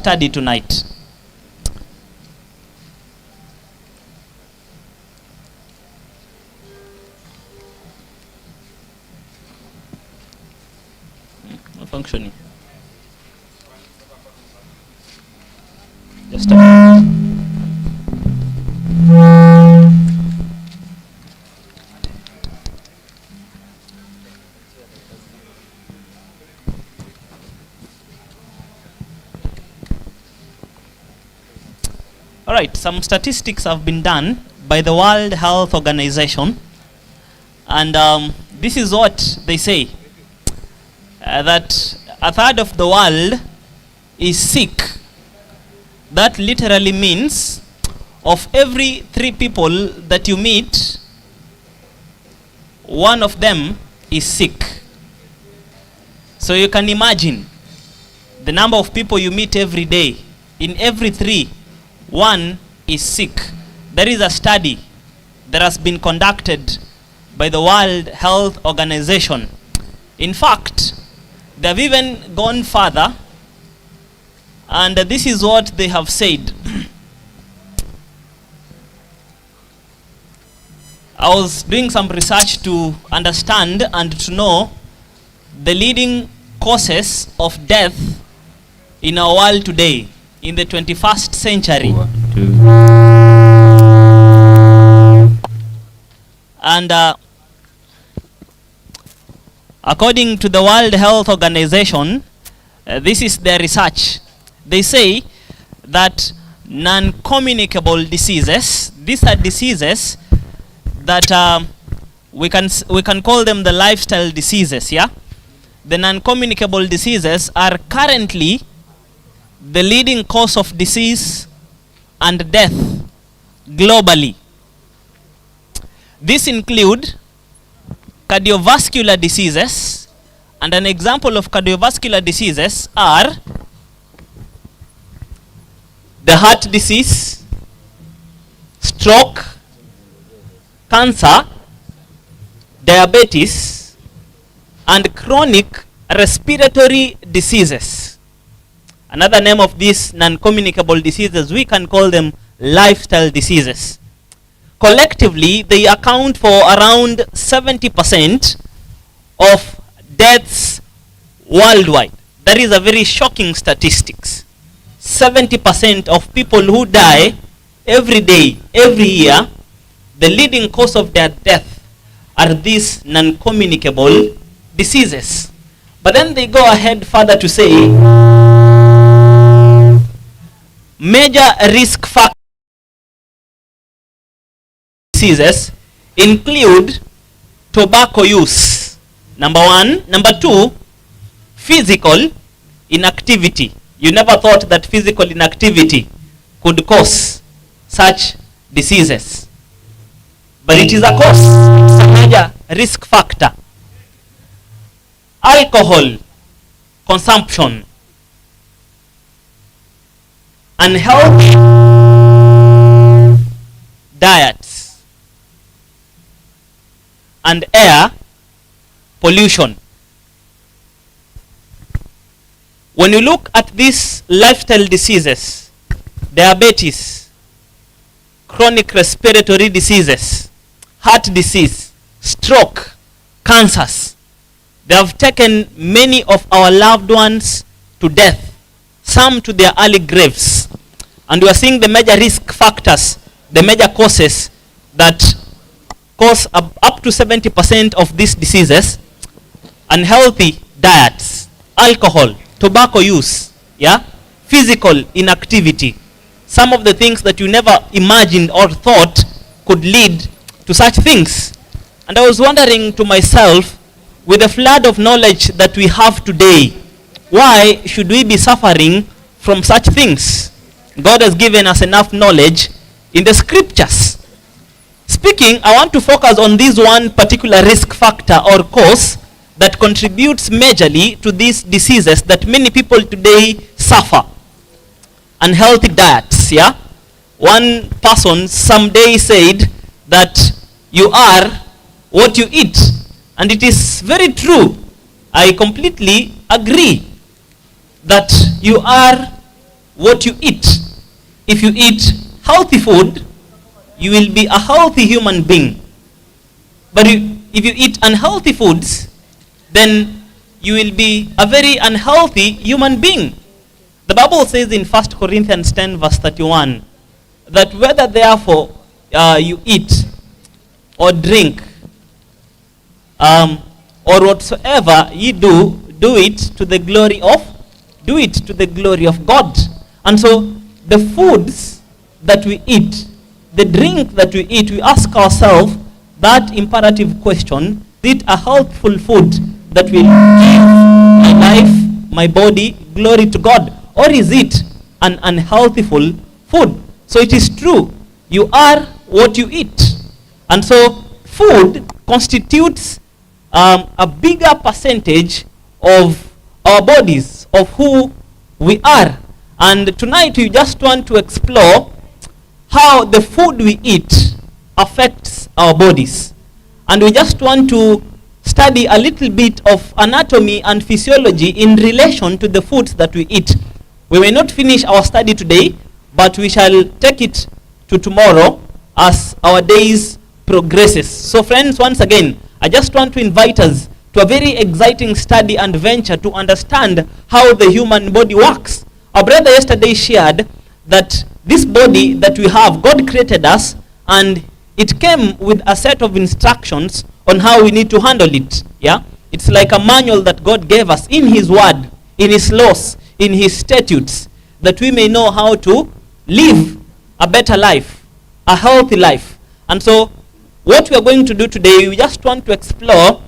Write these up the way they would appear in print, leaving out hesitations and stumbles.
study tonight. Not functioning. Just a minute. Alright, some statistics have been done by the World Health Organization, and this is what they say, that a third of the world is sick. That literally means of every 3 people that you meet, 1 of them is sick. So you can imagine the number of people you meet every day. In every 3, 1 is sick. There is a study that has been conducted by the World Health Organization. In fact, they have even gone further, and this is what they have said. I was doing some research to understand and to know the leading causes of death in our world today, in the 21st century. 1, 2. And according to the World Health Organization, this is their research. They say that non-communicable diseases, these are diseases that we can call them the lifestyle diseases, yeah? The non-communicable diseases are currently the leading cause of disease and death globally. These include cardiovascular diseases, and an example of cardiovascular diseases are the heart disease, stroke, cancer, diabetes, and chronic respiratory diseases. Another name of these non-communicable diseases, we can call them lifestyle diseases. Collectively, they account for around 70% of deaths worldwide. That is a very shocking statistics. 70% of people who die every day, every year, the leading cause of their death are these non-communicable diseases. But then they go ahead further to say major risk factors diseases include tobacco use, number 1. Number 2, physical inactivity. You never thought that physical inactivity could cause such diseases, but it is a cause. It's a major risk factor. Alcohol consumption, unhealthy diets, and air pollution. When you look at these lifestyle diseases, diabetes, chronic respiratory diseases, heart disease, stroke, cancers, they have taken many of our loved ones to death, some to their early graves. And we are seeing the major risk factors, the major causes that cause up to 70% of these diseases: unhealthy diets, alcohol, tobacco use, yeah, physical inactivity. Some of the things that you never imagined or thought could lead to such things. And I was wondering to myself, with the flood of knowledge that we have today, why should we be suffering from such things? God has given us enough knowledge in the scriptures. Speaking, I want to focus on this one particular risk factor or cause that contributes majorly to these diseases that many people today suffer. Unhealthy diets, yeah? One person someday said that you are what you eat. And it is very true. I completely agree that you are what you eat. If you eat healthy food, you will be a healthy human being. But if you eat unhealthy foods, then you will be a very unhealthy human being. The Bible says in 1 Corinthians 10 verse 31, that whether therefore you eat or drink, or whatsoever ye do, do it to the glory of God. And so the foods that we eat, the drink that we eat, we ask ourselves that imperative question: is it a healthful food that will give my life, my body, glory to God? Or is it an unhealthy food? So it is true, you are what you eat. And so food constitutes a bigger percentage of our bodies, of who we are. And tonight we just want to explore how the food we eat affects our bodies. And we just want to study a little bit of anatomy and physiology in relation to the foods that we eat. We may not finish our study today, but we shall take it to tomorrow as our days progresses. So friends, once again, I just want to invite us to a very exciting study and venture to understand how the human body works. Our brother yesterday shared that this body that we have, God created us, and it came with a set of instructions on how we need to handle it. Yeah, it's like a manual that God gave us in His Word, in His laws, in His statutes, that we may know how to live a better life, a healthy life. And so what we are going to do today, we just want to explore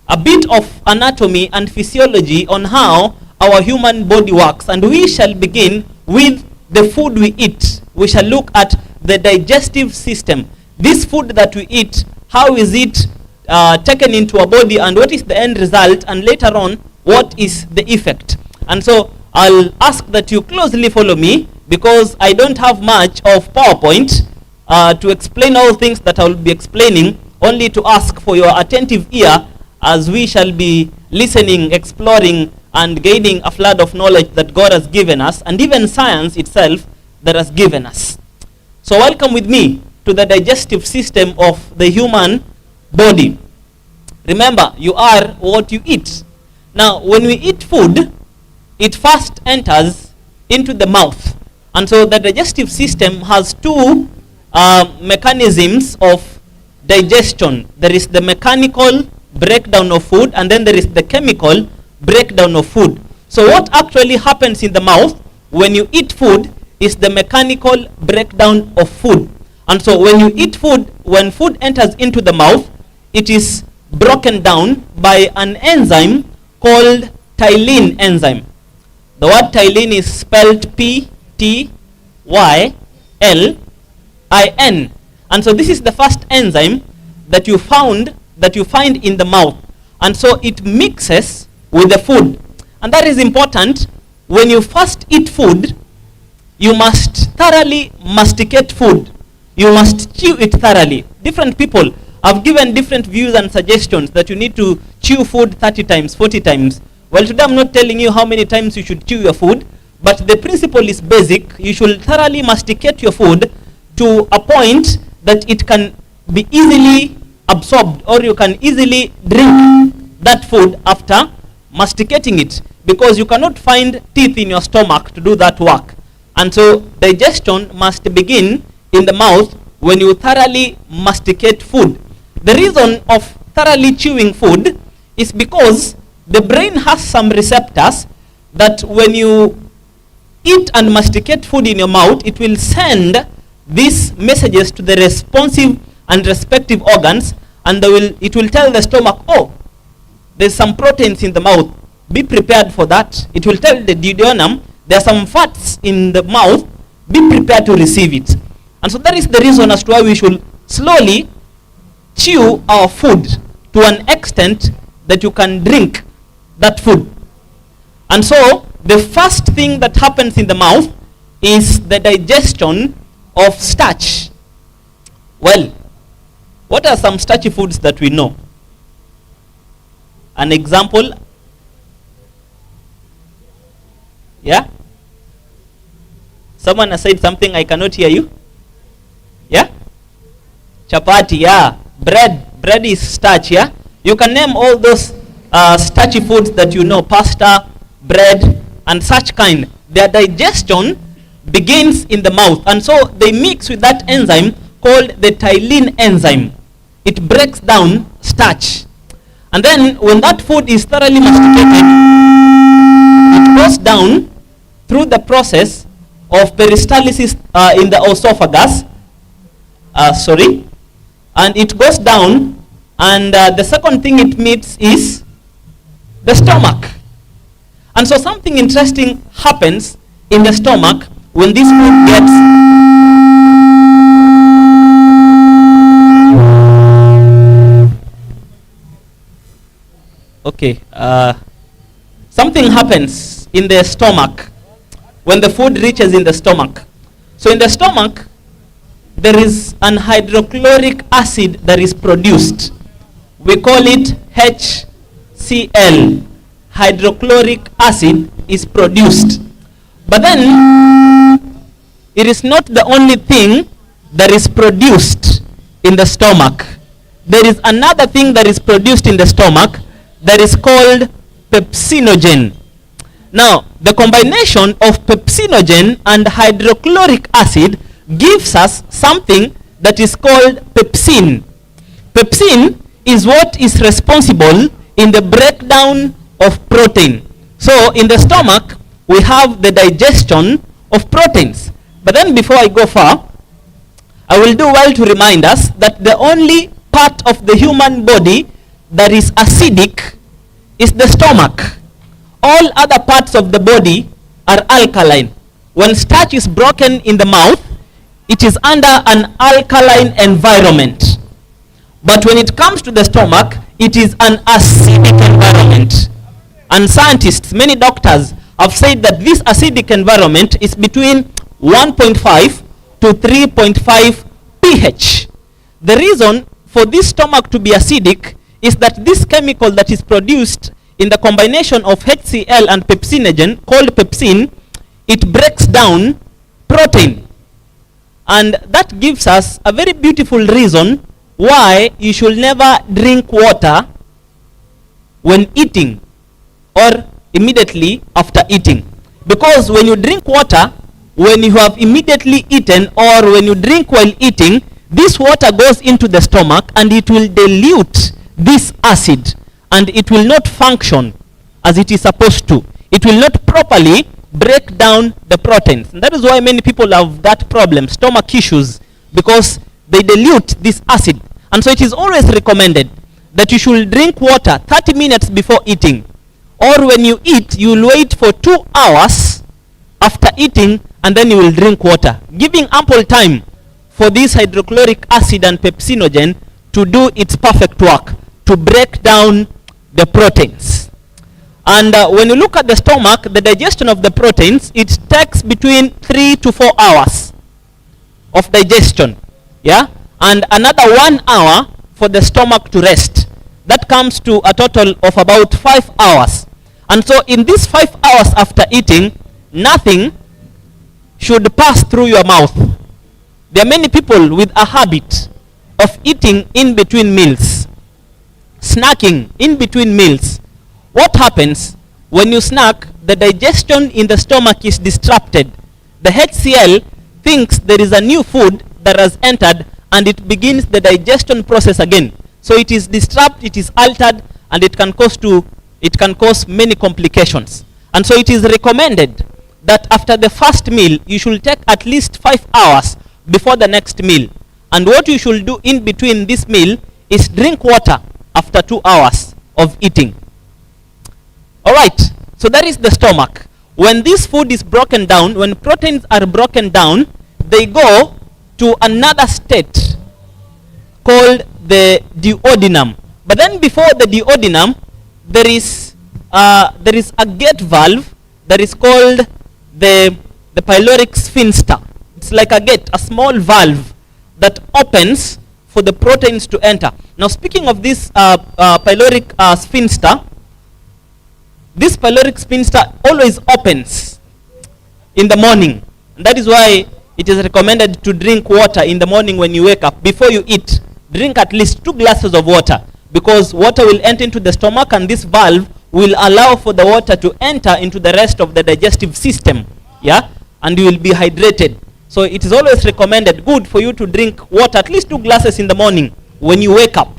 a bit of anatomy and physiology on how our human body works. And we shall begin with the food we eat. We shall look at the digestive system. This food that we eat, how is it taken into our body, and what is the end result, and later on, what is the effect. And so I'll ask that you closely follow me, because I don't have much of PowerPoint to explain all things that I will be explaining, only to ask for your attentive ear as we shall be listening, exploring, and gaining a flood of knowledge that God has given us, and even science itself that has given us. So welcome with me to the digestive system of the human body. Remember, you are what you eat. Now, when we eat food, it first enters into the mouth. And so the digestive system has two mechanisms of digestion. There is the mechanical breakdown of food, and then there is the chemical breakdown of food. So what actually happens in the mouth when you eat food is the mechanical breakdown of food. And so when you eat food, when food enters into the mouth, it is broken down by an enzyme called ptyalin enzyme. The word ptyalin is spelled P-T-Y-L-I-N. And so this is the first enzyme that you find in the mouth. And so it mixes with the food. And that is important. When you first eat food, you must thoroughly masticate food. You must chew it thoroughly. Different people have given different views and suggestions that you need to chew food 30 times, 40 times. Well, today I'm not telling you how many times you should chew your food, but the principle is basic. You should thoroughly masticate your food to a point that it can be easily absorbed, or you can easily drink that food after masticating it, because you cannot find teeth in your stomach to do that work. And so digestion must begin in the mouth when you thoroughly masticate food. The reason of thoroughly chewing food is because the brain has some receptors that when you eat and masticate food in your mouth, it will send these messages to the responsive and respective organs, and it will tell the stomach, oh, there's some proteins in the mouth, be prepared for that. It will tell the duodenum, there are some fats in the mouth, be prepared to receive it. And so that is the reason as to why we should slowly chew our food to an extent that you can drink that food. And so the first thing that happens in the mouth is the digestion of starch. Well, what are some starchy foods that we know? An example? Yeah? Someone has said something, I cannot hear you. Yeah? Chapati, yeah. Bread is starch, yeah? You can name all those starchy foods that you know, pasta, bread, and such kind. Their digestion begins in the mouth, and so they mix with that enzyme called the ptyalin enzyme. It breaks down starch. And then when that food is thoroughly masticated, it goes down through the process of peristalsis in the esophagus. And it goes down, and the second thing it meets is the stomach. And so something interesting happens in the stomach when this food gets something happens in the stomach when the food reaches in the stomach. So in the stomach, there is an hydrochloric acid that is produced. We call it HCl. Hydrochloric acid is produced. But then, it is not the only thing that is produced in the stomach. There is another thing that is produced in the stomach that is called pepsinogen. Now, the combination of pepsinogen and hydrochloric acid gives us something that is called pepsin. Pepsin is what is responsible in the breakdown of protein. So, in the stomach, we have the digestion of proteins. But then before I go far, I will do well to remind us that the only part of the human body that is acidic is the stomach. All other parts of the body are alkaline. When starch is broken in the mouth, it is under an alkaline environment. But when it comes to the stomach, it is an acidic environment. And scientists, many doctors, have said that this acidic environment is between 1.5 to 3.5 pH. The reason for this stomach to be acidic is that this chemical that is produced in the combination of HCl and pepsinogen, called pepsin, it breaks down protein. And that gives us a very beautiful reason why you should never drink water when eating or immediately after eating. Because when you drink water, when you have immediately eaten or when you drink while eating, this water goes into the stomach and it will dilute this acid and it will not function as it is supposed to. It will not properly break down the proteins. And that is why many people have that problem, stomach issues, because they dilute this acid. And so it is always recommended that you should drink water 30 minutes before eating. Or when you eat, you will wait for 2 hours after eating and then you will drink water, giving ample time for this hydrochloric acid and pepsinogen to do its perfect work, to break down the proteins. And when you look at the stomach, the digestion of the proteins, it takes between 3 to 4 hours of digestion. Yeah? And another 1 hour for the stomach to rest. That comes to a total of about 5 hours. And so in these 5 hours after eating, nothing should pass through your mouth. There are many people with a habit of eating in between meals, snacking in between meals. What happens when you snack? The digestion in the stomach is disrupted. The HCl thinks there is a new food that has entered and it begins the digestion process again. So it is disrupted, it is altered, and it can cause many complications. And so it is recommended that after the first meal, you should take at least 5 hours before the next meal. And what you should do in between this meal is drink water after 2 hours of eating. Alright, so that is the stomach. When this food is broken down, when proteins are broken down, they go to another state called the duodenum. But then before the duodenum, there is a gate valve that is called the pyloric sphincter. It's like a gate, a small valve that opens for the proteins to enter. Now, speaking of this pyloric sphincter, this pyloric sphincter always opens in the morning. And that is why it is recommended to drink water in the morning when you wake up. Before you eat, drink at least 2 glasses of water, because water will enter into the stomach, and this valve will allow for the water to enter into the rest of the digestive system, yeah, and you will be hydrated. So it is always recommended, good for you to drink water at least 2 glasses in the morning when you wake up,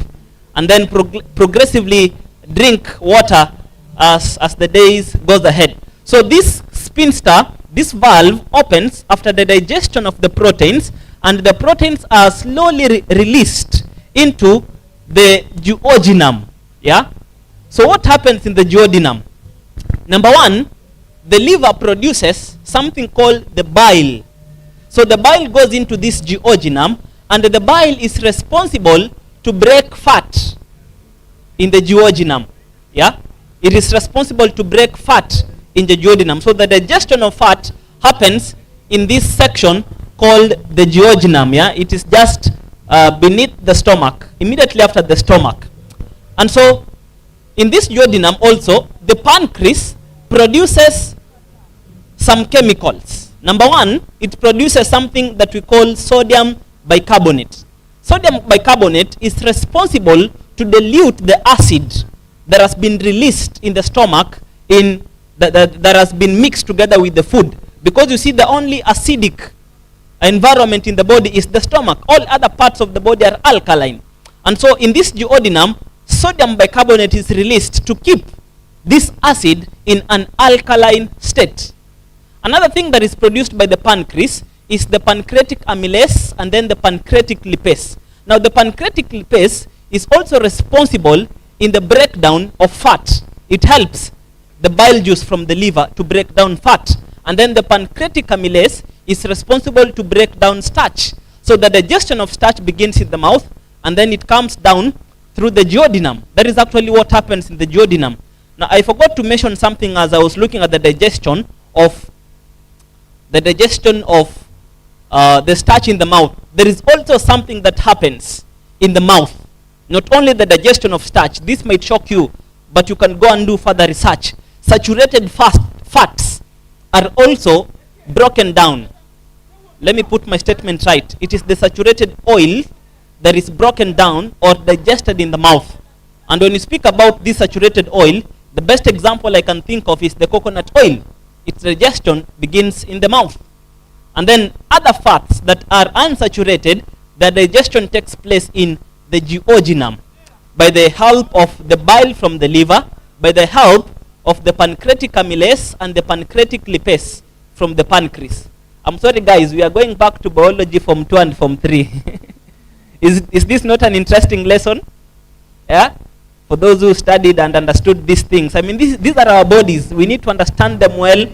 and then progressively drink water as the days goes ahead. So this sphincter, this valve opens after the digestion of the proteins, and the proteins are slowly released into the duodenum, yeah. So what happens in the duodenum? Number one, the liver produces something called the bile. So the bile goes into this duodenum, and the bile is responsible to break fat in the duodenum, yeah. It is responsible to break fat in the duodenum. So the digestion of fat happens in this section called the duodenum, yeah. It is just beneath the stomach, immediately after the stomach. And so in this duodenum also, the pancreas produces some chemicals. Number one, it produces something that we call sodium bicarbonate. Sodium bicarbonate is responsible to dilute the acid that has been released in the stomach, that has been mixed together with the food. Because you see, the only acidic environment in the body is the stomach. All other parts of the body are alkaline. And so in this duodenum, sodium bicarbonate is released to keep this acid in an alkaline state. Another thing that is produced by the pancreas is the pancreatic amylase and then the pancreatic lipase. Now the pancreatic lipase is also responsible in the breakdown of fat. It helps the bile juice from the liver to break down fat. And then the pancreatic amylase is responsible to break down starch. So the digestion of starch begins in the mouth, and then it comes down through the duodenum. That is actually what happens in the duodenum. Now I forgot to mention something as I was looking at the digestion of the starch in the mouth. There is also something that happens in the mouth. Not only the digestion of starch, this might shock you, but you can go and do further research. Saturated fats are also broken down. Let me put my statement right. It is the saturated oil that is broken down or digested in the mouth. And when you speak about this saturated oil, the best example I can think of is the coconut oil. Its digestion begins in the mouth. And then other fats that are unsaturated, the digestion takes place in the duodenum by the help of the bile from the liver, by the help of the pancreatic amylase and the pancreatic lipase from the pancreas. I'm sorry guys, we are going back to biology form 2 and form 3. Is this not an interesting lesson? Yeah? For those who studied and understood these things. I mean, these are our bodies. We need to understand them well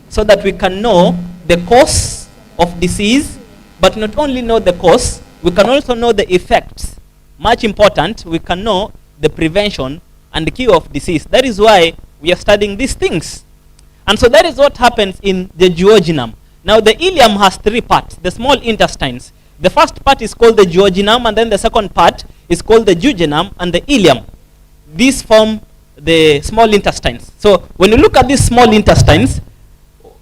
so that we can know the cause of disease, but not only know the cause, we can also know the effects. Much important, we can know the prevention and the cure of disease. That is why we are studying these things. And so that is what happens in the duodenum. Now the ileum has 3 parts, the small intestines. The first part is called the duodenum, and then the second part is called the jejunum and the ileum. These form the small intestines. So when you look at these small intestines,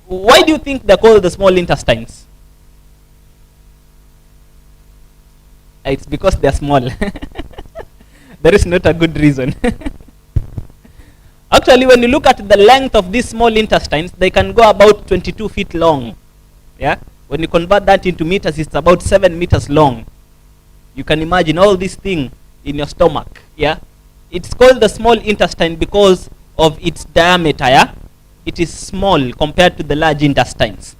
why do you think they're called the small intestines? It's because they're small. There is not a good reason. Actually, when you look at the length of these small intestines, they can go about 22 feet long. Yeah? When you convert that into meters, it's about 7 meters long. You can imagine all this thing in your stomach. Yeah? It's called the small intestine because of its diameter. Yeah? It is small compared to the large intestines.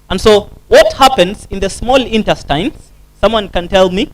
And so what happens in the small intestines, someone can tell me?